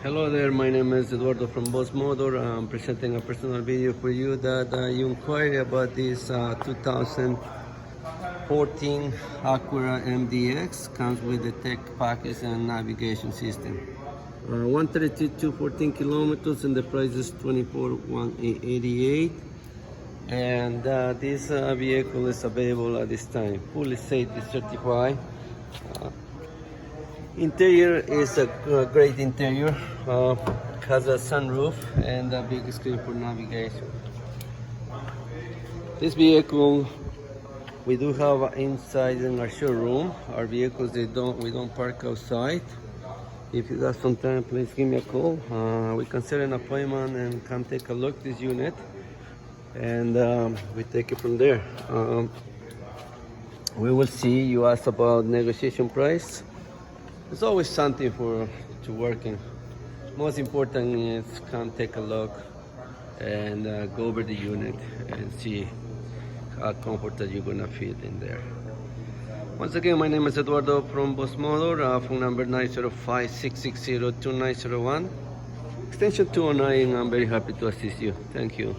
Hello there, my name is Eduardo from Boss Motor. I'm presenting a personal video for you that you inquired about this 2014 Acura MDX. Comes with the tech package and navigation system. 132,214 kilometers and the price is 24,188. And this vehicle is available at this time, fully safety certified. Interior is a great interior. Has a sunroof and a big screen for navigation. This vehicle we do have inside in our showroom. Our vehicles we don't park outside. If you got some time, please give me a call. We can set an appointment and come take a look at this unit, and we take it from there. We will see. You asked about negotiation price. There's always something to work in. Most important is come take a look and go over the unit and see how comfortable you're gonna feel in there. Once again, my name is Eduardo from Boss Motor. Phone number 905-660-2901. Extension 209. I'm very happy to assist you. Thank you.